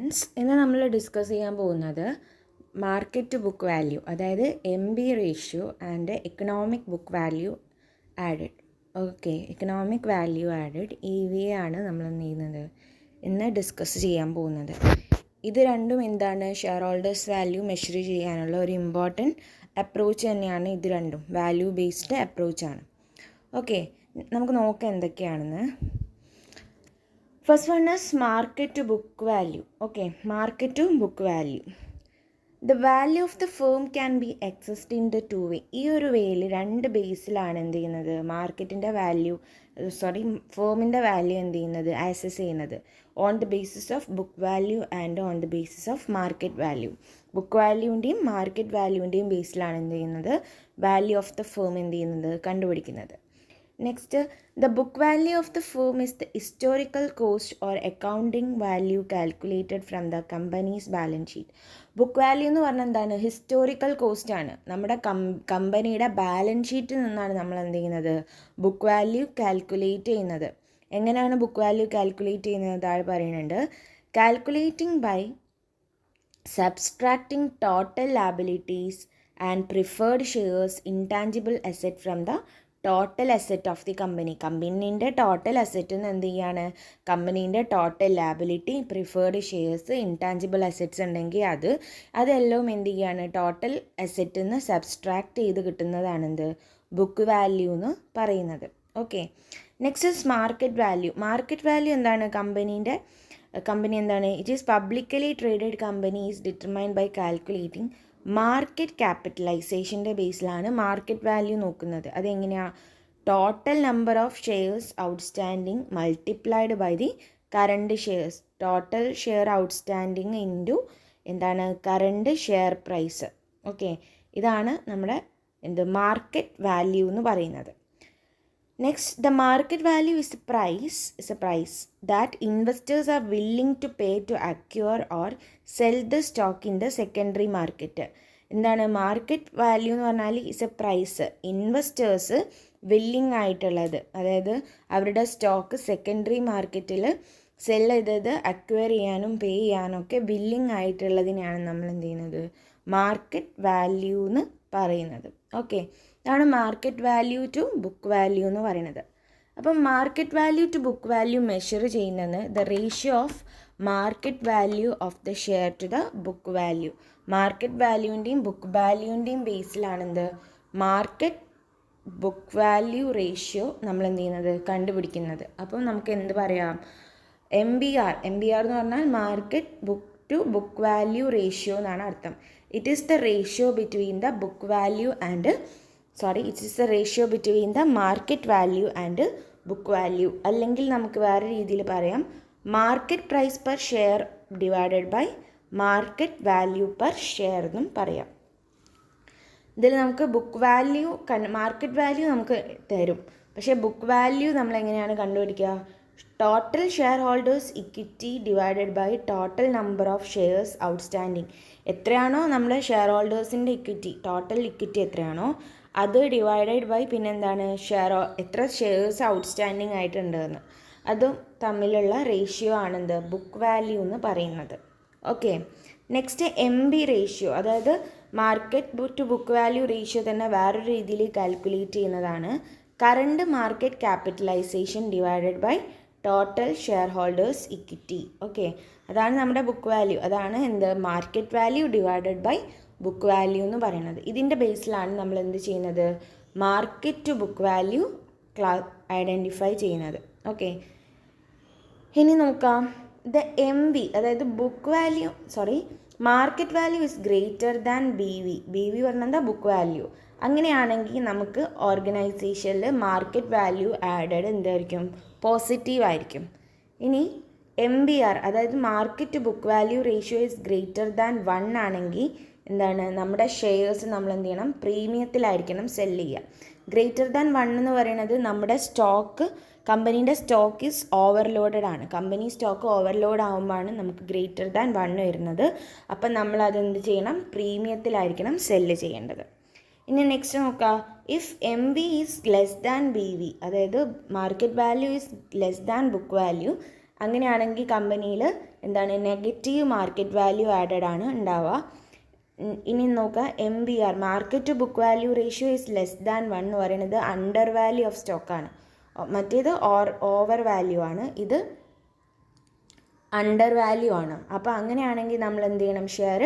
Students, ഇന്ന് നമ്മൾ discuss ചെയ്യാൻ പോകുന്നത് മാർക്കറ്റ് ടു ബുക്ക് വാല്യൂ, അതായത് MB ratio and economic book value added. Okay, economic value added EVA ആണ് നമ്മൾ ഇന്ന് ഡിസ്കസ് ചെയ്യാൻ പോകുന്നത്. ഇത് രണ്ടും എന്താണ്? ഷെയർ ഹോൾഡേഴ്സ് വാല്യൂ മെഷർ ചെയ്യാനുള്ള ഒരു ഇമ്പോർട്ടൻറ്റ് അപ്രോച്ച് തന്നെയാണ്. ഇത് രണ്ടും വാല്യൂ ബേസ്ഡ് അപ്രോച്ചാണ്. ഓക്കെ, നമുക്ക് നോക്കാം എന്തൊക്കെയാണെന്ന്. First one is market to book value. Okay, market to book value. The value of the firm can be accessed in the two way. ഈ ഒരു വേയിൽ രണ്ട് ബേസിലാണ് എന്ത് ചെയ്യുന്നത്? മാർക്കറ്റിൻ്റെ വാല്യൂ ഫേമിൻ്റെ വാല്യൂ എന്ത് ചെയ്യുന്നത്? ആക്സസ് ചെയ്യുന്നത് on the basis of book value and on the basis of market value. Book വാല്യൂവിൻ്റെയും മാർക്കറ്റ് വാല്യൂവിൻ്റെയും ബേസിലാണ് എന്ത് ചെയ്യുന്നത്? വാല്യൂ ഓഫ് ദ ഫേം എന്ത് ചെയ്യുന്നത്? കണ്ടുപിടിക്കുന്നത്. Next, the book value of the firm is the historical cost or accounting value calculated from the company's balance sheet. Book value എന്ന് പറഞ്ഞാൽ എന്താണ്? ഹിസ്റ്റോറിക്കൽ കോസ്റ്റ് ആണ്. നമ്മുടെ കമ്പനിയുടെ ബാലൻസ് ഷീറ്റിൽ നിന്നാണ് നമ്മൾ എന്ത് ചെയ്യുന്നത്? ബുക്ക് വാല്യൂ കാൽക്കുലേറ്റ് ചെയ്യുന്നത്. എങ്ങനെയാണ് ബുക്ക് വാല്യൂ കാൽക്കുലേറ്റ് ചെയ്യുന്നത്? താഴെ പറയുന്നുണ്ട്, calculating by subtracting total liabilities and preferred shares intangible asset from the total asset of the company. കമ്പനീൻ്റെ ടോട്ടൽ അസെറ്റ് എന്ന് എന്ത് ചെയ്യാണ്? കമ്പനീൻ്റെ total liability, preferred shares, intangible assets ഉണ്ടെങ്കിൽ അതെല്ലാം എന്ത് ചെയ്യാണ്? ടോട്ടൽ അസെറ്റിൽ നിന്ന് സബ്സ്ട്രാക്ട് ചെയ്ത് കിട്ടുന്നതാണ് എന്ത്? ബുക്ക് വാല്യൂ എന്ന് പറയുന്നത്. Okay, next is market value. Market value എന്താണ്? കമ്പനി എന്താണ്? It is publicly traded company is determined by calculating market ക്യാപിറ്റലൈസേഷൻ്റെ ബേസിലാണ് മാർക്കറ്റ് വാല്യൂ നോക്കുന്നത്. അതെങ്ങനെയാണ്? Total number of shares outstanding multiplied by the current shares. Total share outstanding into എന്താണ്? Current share price. Okay, ഇതാണ് നമ്മുടെ market value എന്ന് പറയുന്നത്. Next, the market value is a price that investors are willing to pay to acquire or sell the stock in the secondary market. എന്താണ് market value എന്ന് പറഞ്ഞാൽ? Is a price investors willing ആയിട്ടുള്ളത്, അതായത് അവരുടെ stock secondary മാർക്കറ്റിൽ sell ചെയ്തത് acquire ചെയ്യാനും pay ചെയ്യാനും ഒക്കെ വില്ലിംഗ് ആയിട്ടുള്ളതിനെയാണ് നമ്മൾ എന്ത് ചെയ്യുന്നത്? മാർക്കറ്റ് വാല്യൂ എന്ന് പറയുന്നത്. ഓക്കെ, ഇതാണ് market value to book value എന്ന് പറയുന്നത്. അപ്പം market value to book value measure ചെയ്യുന്നത് the ratio of market value of the share to the book value. Market വാല്യൂവിൻ്റെയും ബുക്ക് വാല്യൂവിൻ്റെയും ബേസിലാണെന്ത്? മാർക്കറ്റ് ബുക്ക് വാല്യൂ റേഷ്യോ നമ്മൾ എന്ത് ചെയ്യുന്നത്? കണ്ടുപിടിക്കുന്നത്. അപ്പം നമുക്ക് എന്ത് പറയാം? MBR എന്ന് പറഞ്ഞാൽ market book to book value ratio എന്നാണ് അർത്ഥം. It is the ratio between the book value and it is the ratio between the market value and book value. അല്ലെങ്കിൽ നമുക്ക് വേറെ രീതിയിൽ പറയാം, market price per share divided by market value per share എന്നും പറയാം. ഇതിൽ നമുക്ക് ബുക്ക് വാല്യൂ മാർക്കറ്റ് വാല്യൂ നമുക്ക് തരും, പക്ഷേ ബുക്ക് വാല്യൂ നമ്മൾ എങ്ങനെയാണ് കണ്ടുപിടിക്കുക? Total share holders equity divided by total number of shares outstanding. എത്രയാണോ നമ്മുടെ ഷെയർ ഹോൾഡേഴ്സിൻ്റെ ഇക്വിറ്റി, ടോട്ടൽ ഇക്വിറ്റി എത്രയാണോ അത് ഡിവൈഡഡ് ബൈ പിന്നെന്താണ്? എത്ര ഷെയർസ് ഔട്ട്സ്റ്റാൻഡിങ് ആയിട്ടുണ്ടെന്ന്. അതും തമ്മിലുള്ള റേഷ്യോ ആണെന്ത്? ബുക്ക് വാല്യൂ എന്ന് പറയുന്നത്. ഓക്കെ, നെക്സ്റ്റ് MB റേഷ്യോ, അതായത് market to book value ratio തന്നെ വേറൊരു രീതിയിൽ കാൽക്കുലേറ്റ് ചെയ്യുന്നതാണ്. Current market capitalization divided by total share holders equity. Okay, അതാണ് നമ്മുടെ ബുക്ക് വാല്യൂ. അതാണ് market value divided by book value എന്ന് പറയുന്നത്. ഇതിൻ്റെ ബേസിലാണ് നമ്മൾ എന്ത് ചെയ്യുന്നത്? Market to book value identify ചെയ്യുന്നത്. ഓക്കെ, ഇനി നോക്കാം. ദ MB, അതായത് market value is greater than BV പറഞ്ഞാൽ എന്താ? Book value. അങ്ങനെയാണെങ്കിൽ നമുക്ക് ഓർഗനൈസേഷനിൽ മാർക്കറ്റ് വാല്യൂ ആഡഡ് എന്തായിരിക്കും? പോസിറ്റീവ് ആയിരിക്കും. ഇനി MBR, അതായത് market to book value ratio is greater than 1 ആണെങ്കിൽ എന്താണ്? നമ്മുടെ ഷെയർസ് നമ്മൾ എന്ത് ചെയ്യണം? പ്രീമിയത്തിലായിരിക്കണം സെല്ല് ചെയ്യുക. ഗ്രേറ്റർ ദാൻ 1 എന്ന് പറയുന്നത് നമ്മുടെ കമ്പനീൻ്റെ സ്റ്റോക്ക് ഈസ് ഓവർലോഡഡ് ആണ്. കമ്പനി സ്റ്റോക്ക് ഓവർലോഡ് ആകുമ്പോഴാണ് നമുക്ക് ഗ്രേറ്റർ ദാൻ 1 വരുന്നത്. അപ്പം നമ്മൾ അതെന്ത് ചെയ്യണം? പ്രീമിയത്തിലായിരിക്കണം സെല്ല് ചെയ്യേണ്ടത്. ഇനി നെക്സ്റ്റ് നോക്കാം. If MB is less than BV, അതായത് market value is less than book value, അങ്ങനെയാണെങ്കിൽ കമ്പനിയിൽ എന്താണ് നെഗറ്റീവ് മാർക്കറ്റ് വാല്യൂ ആഡഡ് ആണ് ഉണ്ടാവുക. ഇനി നോക്കുക, MBR market to book value ratio is less than 1 എന്ന് പറയുന്നത് അണ്ടർ വാല്യൂ ഓഫ് സ്റ്റോക്കാണ്. മറ്റേത് ഓവർ വാല്യൂ ആണ്, ഇത് അണ്ടർ വാല്യൂ ആണ്. അപ്പോൾ അങ്ങനെയാണെങ്കിൽ നമ്മൾ എന്ത് ചെയ്യണം, ഷെയർ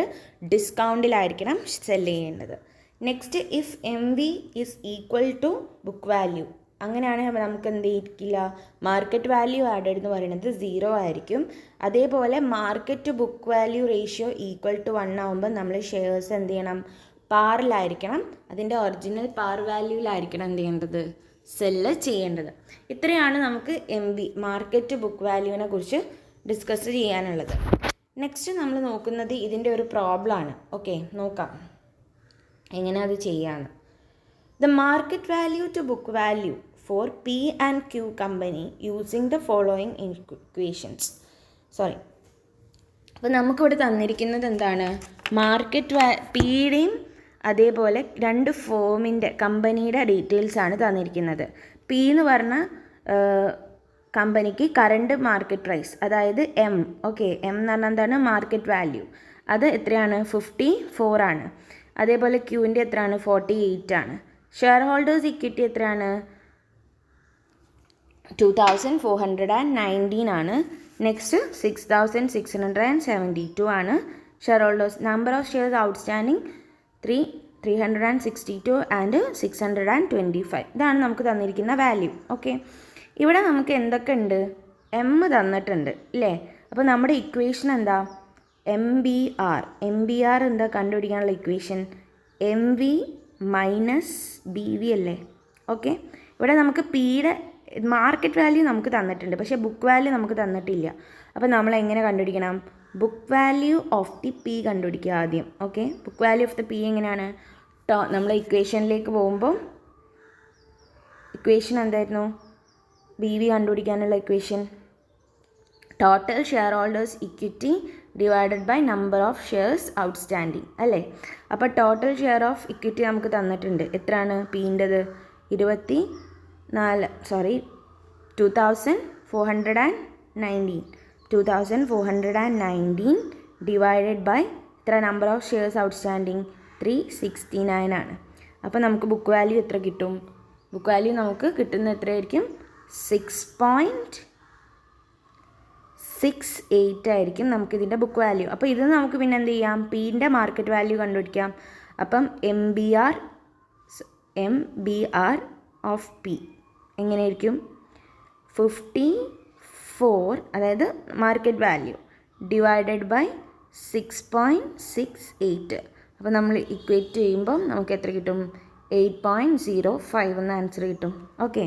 ഡിസ്കൗണ്ടിലായിരിക്കണം സെല് ചെയ്യേണ്ടത്. Next, if MV is equal to book value, അങ്ങനെയാണെങ്കിൽ നമുക്ക് എന്ത് ചെയ്യില്ല, മാർക്കറ്റ് വാല്യൂ ആഡഡ് എന്ന് പറയുന്നത് 0 ആയിരിക്കും. അതേപോലെ market to book value ratio equal to 1 ആകുമ്പോൾ നമ്മൾ ഷെയർസ് എന്ത് ചെയ്യണം, പാറിലായിരിക്കണം, അതിൻ്റെ ഒറിജിനൽ പാർ വാല്യൂവിലായിരിക്കണം എന്ത് ചെയ്യേണ്ടത്, സെല്ല് ചെയ്യേണ്ടത്. ഇത്രയാണ് നമുക്ക് MV മാർക്കറ്റ് ടു ബുക്ക് വാല്യൂവിനെ കുറിച്ച് ഡിസ്കസ് ചെയ്യാനുള്ളത്. നെക്സ്റ്റ് നമ്മൾ നോക്കുന്നത് ഇതിൻ്റെ ഒരു പ്രോബ്ലമാണ്. ഓക്കെ, നോക്കാം എങ്ങനെ അത് ചെയ്യാമെന്ന്. The market value to book value for P and Q company using the following equations. അപ്പോൾ നമുക്കിവിടെ തന്നിരിക്കുന്നത് എന്താണ്, മാർക്കറ്റ് പിയുടെയും അതേപോലെ രണ്ട് ഫോമിൻ്റെ കമ്പനിയുടെ ഡീറ്റെയിൽസ് ആണ് തന്നിരിക്കുന്നത്. പി എന്ന് പറഞ്ഞ കമ്പനിക്ക് കറണ്ട് മാർക്കറ്റ് പ്രൈസ്, അതായത് M. ഓക്കെ, M എന്ന് പറഞ്ഞാൽ എന്താണ്, മാർക്കറ്റ് വാല്യൂ. അത് എത്രയാണ്, 54 ആണ്. അതേപോലെ ക്യൂവിൻ്റെ എത്രയാണ്, 48 ആണ്. ഷെയർ ഹോൾഡേഴ്സ് ഇക്വിറ്റി എത്രയാണ്, 2419 ആണ്. നെക്സ്റ്റ് 6672 ആണ്. Share holders number of shares outstanding 362 and 625. ഇതാണ് നമുക്ക് തന്നിരിക്കുന്ന വാല്യൂ. ഓക്കെ, ഇവിടെ നമുക്ക് എന്തൊക്കെ ഉണ്ട്, M തന്നിട്ടുണ്ട് അല്ലേ. അപ്പോൾ നമ്മുടെ ഇക്വേഷൻ എന്താ, MBR. MBR എന്താ കണ്ടുപിടിക്കാനുള്ള ഇക്വേഷൻ, MV മൈനസ് BV അല്ലേ. ഓക്കെ, ഇവിടെ നമുക്ക് പിയുടെ മാർക്കറ്റ് വാല്യൂ നമുക്ക് തന്നിട്ടുണ്ട്, പക്ഷേ ബുക്ക് വാല്യൂ നമുക്ക് തന്നിട്ടില്ല. അപ്പോൾ നമ്മൾ എങ്ങനെ കണ്ടുപിടിക്കണം, book value of the P കണ്ടുപിടിക്കുക ആദ്യം. Okay, book value of the P എങ്ങനെയാണ്, നമ്മൾ ഇക്വേഷനിലേക്ക് പോകുമ്പോൾ ഇക്വേഷൻ എന്തായിരുന്നു, BV കണ്ടുപിടിക്കാനുള്ള equation total share holders equity divided by number of shares outstanding അല്ലേ. അപ്പോൾ ടോട്ടൽ ഷെയർ ഓഫ് ഇക്വിറ്റി നമുക്ക് തന്നിട്ടുണ്ട്, എത്രയാണ് പീൻ്റെത്, 2419 ഡിവൈഡഡ് ബൈ എത്ര, നമ്പർ ഓഫ് ഷെയർസ് ഔട്ട്സ്റ്റാൻഡിങ് 369 ആണ്. അപ്പോൾ നമുക്ക് ബുക്ക് വാല്യൂ എത്ര കിട്ടും, ബുക്ക് വാല്യൂ നമുക്ക് കിട്ടുന്ന എത്രയായിരിക്കും, 6.68 ആയിരിക്കും നമുക്കിതിൻ്റെ ബുക്ക് വാല്യൂ. അപ്പോൾ ഇത് നമുക്ക് പിന്നെ എന്ത് ചെയ്യാം, പീൻ്റെ മാർക്കറ്റ് വാല്യൂ കണ്ടുപിടിക്കാം. അപ്പം MBR ഓഫ് പി എങ്ങനെയായിരിക്കും, 54 അതായത് മാർക്കറ്റ് വാല്യൂ ഡിവൈഡഡ് ബൈ 6.68. അപ്പോൾ നമ്മൾ ഇക്വേറ്റ് ചെയ്യുമ്പം നമുക്ക് എത്ര കിട്ടും, 8.05 എന്ന ആൻസർ കിട്ടും. ഓക്കെ,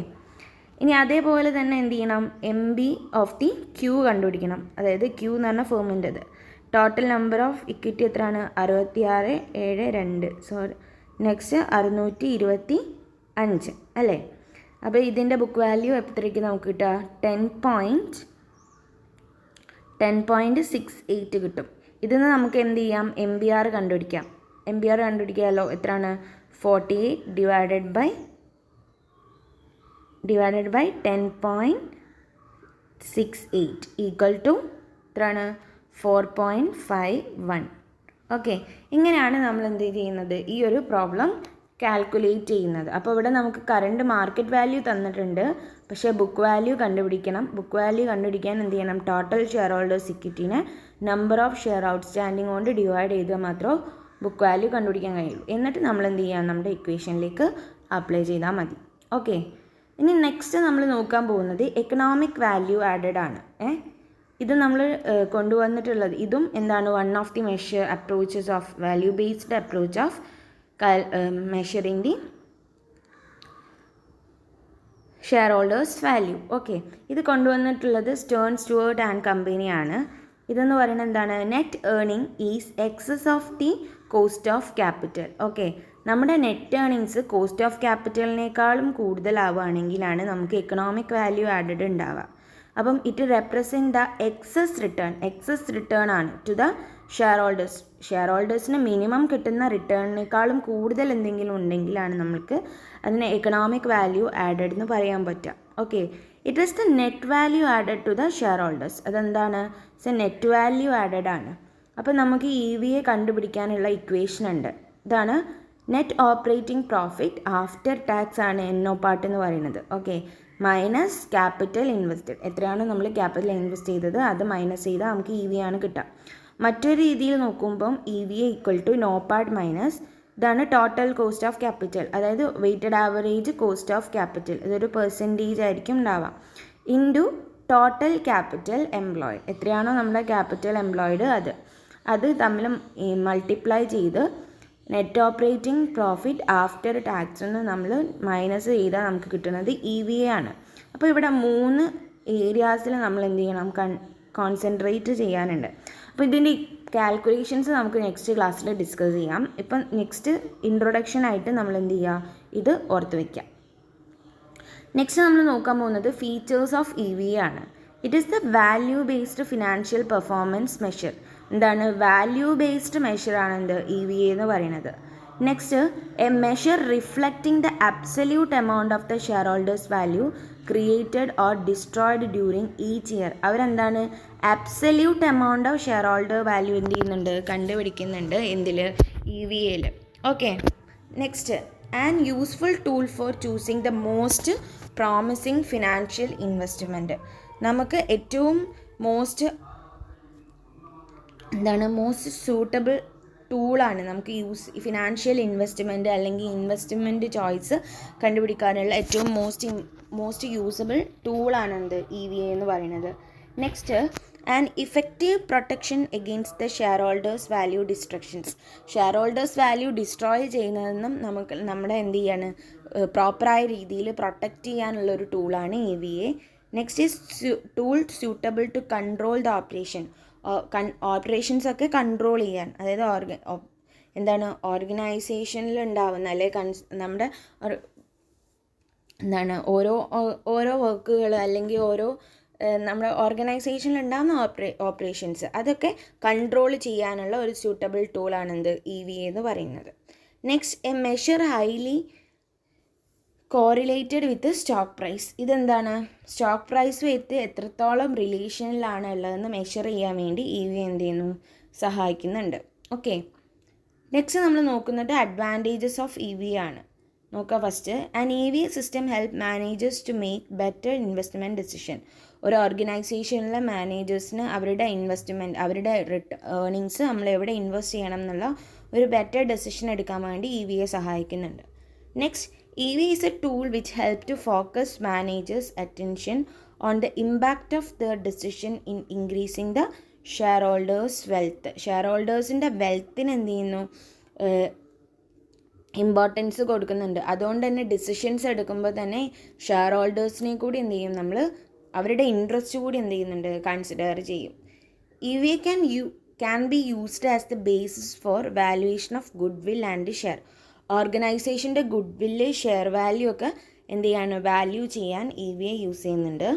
ഇനി അതേപോലെ തന്നെ എന്ത് ചെയ്യണം, MB ഓഫ് ദി ക്യൂ കണ്ടുപിടിക്കണം. അതായത് ക്യൂ എന്ന് പറഞ്ഞാൽ ഫേമിൻ്റെത്. ടോട്ടൽ നമ്പർ ഓഫ് ഇക്വിറ്റി എത്രയാണ്, 6672. നെക്സ്റ്റ് 625 അല്ലേ. അപ്പോൾ ഇതിൻ്റെ ബുക്ക് വാല്യൂ എത്രയ്ക്ക് നമുക്ക് കിട്ടുക, 10.68 കിട്ടും. ഇതിൽ നിന്ന് നമുക്ക് എന്ത് ചെയ്യാം, MBR കണ്ടുപിടിക്കാം. MBR കണ്ടുപിടിക്കാമല്ലോ, എത്രയാണ്, 48 ഡിവൈഡഡ് ബൈ 10.68 ഈക്വൽ ടു എത്രയാണ്, 4.51. ഓക്കെ, ഇങ്ങനെയാണ് നമ്മൾ എന്ത് ചെയ്യുന്നത്, ഈ ഒരു പ്രോബ്ലം കാൽക്കുലേറ്റ് ചെയ്യുന്നത്. അപ്പോൾ ഇവിടെ നമുക്ക് കറണ്ട് മാർക്കറ്റ് വാല്യൂ തന്നിട്ടുണ്ട്, പക്ഷേ ബുക്ക് വാല്യൂ കണ്ടുപിടിക്കണം. ബുക്ക് വാല്യൂ കണ്ടുപിടിക്കാൻ എന്ത് ചെയ്യണം, ടോട്ടൽ ഷെയർ ഹോൾഡേഴ്സ് ഇക്വിറ്റിനെ നമ്പർ ഓഫ് ഷെയർ ഔട്ട്സ്റ്റാൻഡിങ് കൊണ്ട് ഡിവൈഡ് ചെയ്താൽ മാത്രമേ ബുക്ക് വാല്യൂ കണ്ടുപിടിക്കാൻ കഴിയുള്ളൂ. എന്നിട്ട് നമ്മൾ എന്ത് ചെയ്യാം, നമ്മുടെ ഇക്വേഷനിലേക്ക് അപ്ലൈ ചെയ്താൽ മതി. ഓക്കെ, ഇനി നെക്സ്റ്റ് നമ്മൾ നോക്കാൻ പോകുന്നത് എക്കണോമിക് വാല്യൂ ആഡഡ് ആണ്. ഇത് നമ്മൾ കൊണ്ടുവന്നിട്ടുള്ളത്, ഇതും എന്താണ്, one of the approaches of value based approach of measuring the share holders value. Okay, ഇത് കൊണ്ടുവന്നിട്ടുള്ളത് സ്റ്റേൺ സ്റ്റുവർട്ട് ആൻഡ് കമ്പനിയാണ്. ഇതെന്ന് പറയുന്നത് എന്താണ്, net earning is excess of the cost of capital. Okay, നമ്മുടെ നെറ്റ് ഏർണിങ്സ് കോസ്റ്റ് ഓഫ് ക്യാപിറ്റലിനേക്കാളും കൂടുതലാവുകയാണെങ്കിലാണ് നമുക്ക് എക്കണോമിക് വാല്യൂ ആഡഡ് ഉണ്ടാവുക. അപ്പം it represent the excess return ആണ് to the share holders. Share ഹോൾഡേഴ്സിന് മിനിമം കിട്ടുന്ന റിട്ടേണിനേക്കാളും കൂടുതൽ എന്തെങ്കിലും ഉണ്ടെങ്കിലാണ് നമുക്ക് അതിന് എക്കണോമിക് വാല്യൂ ആഡഡ് എന്ന് പറയാൻ പറ്റുക. Okay, it is the net value added to the share holders. അതെന്താണ്? It's a net value added ആണ്. അപ്പോൾ നമുക്ക് EVA കണ്ടുപിടിക്കാനുള്ള ഇക്വേഷൻ ഉണ്ട്. ഇതാണ് net operating profit after tax ആണ് NO പാർട്ട് എന്ന് പറയുന്നത്. ഓക്കെ, മൈനസ് ക്യാപിറ്റൽ ഇൻവെസ്റ്റഡ്. എത്രയാണ് നമ്മൾ ക്യാപിറ്റൽ ഇൻവെസ്റ്റ് ചെയ്തത് അത് മൈനസ് ചെയ്താൽ നമുക്ക് EVA ആണ് കിട്ടുക. മറ്റൊരു രീതിയിൽ നോക്കുമ്പം EVA equal to NOPAT minus ഇതാണ് ടോട്ടൽ കോസ്റ്റ് ഓഫ് ക്യാപിറ്റൽ, അതായത് weighted average cost of capital, ഇതൊരു പെർസെൻറ്റേജ് ആയിരിക്കും ഉണ്ടാവുക, ഇൻറ്റു ടോട്ടൽ ക്യാപിറ്റൽ എംപ്ലോയ്ഡ്. എത്രയാണോ നമ്മുടെ ക്യാപിറ്റൽ എംപ്ലോയ്ഡ് അത് തമ്മിൽ മൾട്ടിപ്ലൈ ചെയ്ത് net operating profit after tax എന്ന് നമ്മൾ മൈനസ് ചെയ്താൽ നമുക്ക് കിട്ടുന്നത് EVA ആണ്. അപ്പോൾ ഇവിടെ 3 ഏരിയാസിൽ നമ്മൾ എന്ത് ചെയ്യണം? കോൺസെൻട്രേറ്റ് ചെയ്യാനുണ്ട്. അപ്പോൾ ഇതിൻ്റെ കാൽക്കുലേഷൻസ് നമുക്ക് നെക്സ്റ്റ് ക്ലാസ്സിൽ ഡിസ്കസ് ചെയ്യാം. ഇപ്പം നെക്സ്റ്റ് ഇൻട്രൊഡക്ഷൻ ആയിട്ട് നമ്മൾ എന്ത് ചെയ്യുക? ഇത് ഓർത്ത് വയ്ക്കാം. നെക്സ്റ്റ് നമ്മൾ നോക്കാൻ പോകുന്നത് ഫീച്ചേഴ്സ് ഓഫ് EVA ആണ്. It is the value based financial performance measure. എന്താണ്? വാല്യൂ ബേസ്ഡ് മെഷറാണ് എന്ത്? EVA എന്ന് പറയുന്നത്. Next, a measure reflecting the absolute amount of the share holders value created or destroyed during each year. അവരെന്താണ്? Absolute amount of share holder value എന്ത് ചെയ്യുന്നുണ്ട്? കണ്ടുപിടിക്കുന്നുണ്ട്. എന്തിൽ? EVAയിൽ. Okay, next, and useful tool for choosing the most promising financial investment. നമുക്ക് ഏറ്റവും most suitable ടൂളാണ് നമുക്ക് ഫിനാൻഷ്യൽ ഇൻവെസ്റ്റ്മെൻറ്റ് അല്ലെങ്കിൽ ഇൻവെസ്റ്റ്മെൻറ്റ് ചോയ്സ് കണ്ടുപിടിക്കാനുള്ള ഏറ്റവും മോസ്റ്റ് യൂസബിൾ ടൂളാണ് എന്ത്? EVA എന്ന് പറയുന്നത്. Next, and effective protection against the share holders value destructions. Share holders value destroy ചെയ്യുന്നതെന്നും നമ്മുടെ എന്ത് ചെയ്യാണ്? പ്രോപ്പറായ രീതിയിൽ പ്രൊട്ടക്റ്റ് ചെയ്യാനുള്ളൊരു ടൂളാണ് EVA. Next is tool suitable to control the operation. Operations ഒക്കെ കൺട്രോൾ ചെയ്യാൻ, അതായത് ഓർഗനൈസേഷനിൽ ഉണ്ടാവുന്ന നമ്മുടെ ഓരോ വർക്കുകൾ അല്ലെങ്കിൽ നമ്മുടെ ഓർഗനൈസേഷനിൽ ഉണ്ടാകുന്ന ഓപ്പറേഷൻസ് അതൊക്കെ കൺട്രോൾ ചെയ്യാനുള്ള ഒരു സ്യൂട്ടബിൾ ടൂളാണ് എന്ത്? EVA എന്ന് പറയുന്നത്. Next, a measure highly correlated with stock price. ഇതെന്താണ്? സ്റ്റോക്ക് പ്രൈസ് വെച്ച് എത്രത്തോളം റിലേഷനിലാണ് ഉള്ളതെന്ന് മെഷർ ചെയ്യാൻ വേണ്ടി EVA എന്ത് ചെയ്യുന്നു? സഹായിക്കുന്നുണ്ട്. ഓക്കെ, നെക്സ്റ്റ് നമ്മൾ നോക്കുന്നത് അഡ്വാൻറ്റേജസ് ഓഫ് EVA ആണ്. നോക്കുക first, an EVA system help managers to make better investment decision. ഒരു ഓർഗനൈസേഷനിലെ മാനേജേഴ്സിന് അവരുടെ ഇൻവെസ്റ്റ്മെൻറ്റ്, അവരുടെ ഏർണിങ്സ് നമ്മൾ എവിടെ ഇൻവെസ്റ്റ് ചെയ്യണം എന്നുള്ള ഒരു ബെറ്റർ ഡെസിഷൻ എടുക്കാൻ വേണ്ടി EVA സഹായിക്കുന്നുണ്ട്. Next, EVA is a tool which helps to focus managers' attention on the impact of their decision in increasing the shareholders' wealth. ഷെയർഹോൾഡേഴ്സിൻ്റെ വെൽത്തിന് എന്ത് ചെയ്യുന്നു? ഇമ്പോർട്ടൻസ് കൊടുക്കുന്നുണ്ട്. അതുകൊണ്ട് തന്നെ ഡിസിഷൻസ് എടുക്കുമ്പോൾ തന്നെ ഷെയർ ഹോൾഡേഴ്സിനെ കൂടി എന്ത് ചെയ്യും? നമ്മൾ അവരുടെ ഇൻട്രസ്റ്റ് കൂടി എന്ത് ചെയ്യുന്നുണ്ട്? കൺസിഡർ ചെയ്യും. EVA can be used as the basis for valuation of goodwill and share. ഓർഗനൈസേഷൻ്റെ ഗുഡ് ഷെയർ വാല്യൂ ഒക്കെ എന്ത് ചെയ്യാണ്? വാല്യൂ ചെയ്യാൻ EVA യൂസ് ചെയ്യുന്നുണ്ട്.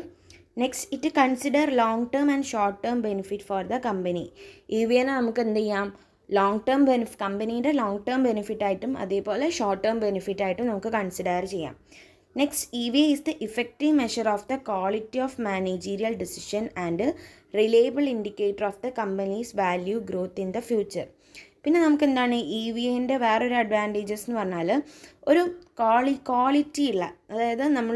Next, it consider long term and short term benefit for the company. EVAനെ നമുക്ക് എന്ത് ചെയ്യാം? കമ്പനീൻ്റെ ലോങ് ടേം ബെനിഫിറ്റായിട്ടും അതേപോലെ ഷോർട്ട് ടേം ബെനിഫിറ്റായിട്ടും നമുക്ക് കൺസിഡർ ചെയ്യാം. Next, EVA is the effective measure of the quality of managerial decision and reliable indicator of the companies value growth in the future. പിന്നെ നമുക്ക് എന്താണ് EVAൻ്റെ വേറൊരു അഡ്വാൻറ്റേജസ് എന്ന് പറഞ്ഞാൽ ഒരു ക്വാളിറ്റി ഉള്ള, അതായത് നമ്മൾ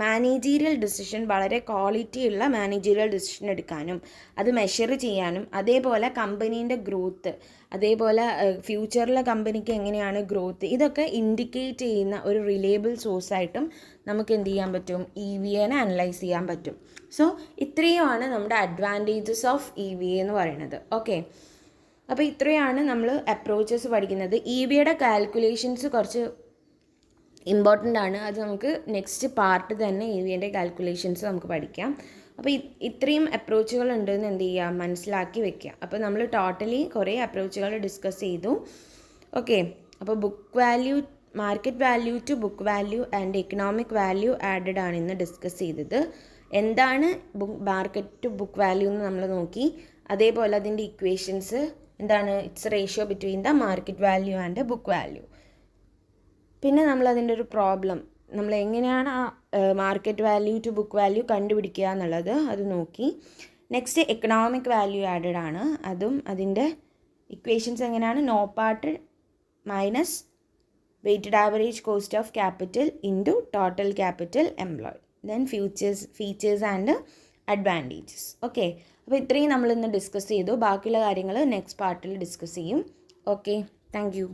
മാനേജീരിയൽ ഡിസിഷൻ വളരെ ക്വാളിറ്റി ഉള്ള മാനേജീരിയൽ ഡിസിഷൻ എടുക്കാനും അത് മെഷർ ചെയ്യാനും അതേപോലെ കമ്പനീൻ്റെ ഗ്രോത്ത്, അതേപോലെ ഫ്യൂച്ചറിലെ കമ്പനിക്ക് എങ്ങനെയാണ് ഗ്രോത്ത്, ഇതൊക്കെ ഇൻഡിക്കേറ്റ് ചെയ്യുന്ന ഒരു റിലയബിൾ സോഴ്സായിട്ടും നമുക്ക് എന്ത് ചെയ്യാൻ പറ്റും? EVAനെ അനലൈസ് ചെയ്യാൻ പറ്റും. സോ ഇത്രയുമാണ് നമ്മുടെ അഡ്വാൻറ്റേജസ് ഓഫ് EVA എന്ന് പറയുന്നത്. ഓക്കെ, അപ്പോൾ ഇത്രയാണ് നമ്മൾ അപ്രോച്ചസ് പഠിക്കുന്നത്. EVAയുടെ കാൽക്കുലേഷൻസ് കുറച്ച് ഇമ്പോർട്ടൻ്റ് ആണ്. അത് നമുക്ക് നെക്സ്റ്റ് പാർട്ട് തന്നെ EVAൻ്റെ കാൽക്കുലേഷൻസ് നമുക്ക് പഠിക്കാം. അപ്പോൾ ഇത്രയും അപ്രോച്ചുകൾ ഉണ്ടെന്ന് എന്ത് ചെയ്യുക? മനസ്സിലാക്കി വെക്കുക. അപ്പോൾ നമ്മൾ ടോട്ടലി കുറേ അപ്രോച്ചുകൾ ഡിസ്കസ് ചെയ്തു. ഓക്കെ, അപ്പോൾ market value to book value and economic value added ആണ് ഇന്ന് ഡിസ്കസ് ചെയ്തത്. എന്താണ് മാർക്കറ്റ് ടു ബുക്ക് വാല്യൂ എന്ന് നമ്മൾ നോക്കി. അതേപോലെ അതിൻ്റെ ഇക്വേഷൻസ് എന്താണ്? It's ratio between the market value and book value. പിന്നെ നമ്മളതിൻ്റെ ഒരു പ്രോബ്ലം, നമ്മൾ എങ്ങനെയാണ് ആ market value to book value കണ്ടുപിടിക്കുക എന്നുള്ളത് അത് നോക്കി. നെക്സ്റ്റ് എക്കണോമിക് വാല്യൂ ആഡഡ് ആണ്. അതും അതിൻ്റെ ഇക്വേഷൻസ് എങ്ങനെയാണ്? NOPAT minus weighted average cost of capital into total capital employed, then features and advantages. Okay, അപ്പോൾ ഇത്രയും നമ്മളിന്ന് ഡിസ്കസ് ചെയ്തു. ബാക്കിയുള്ള കാര്യങ്ങൾ നെക്സ്റ്റ് പാർട്ടിൽ ഡിസ്കസ് ചെയ്യും. Okay, thank you.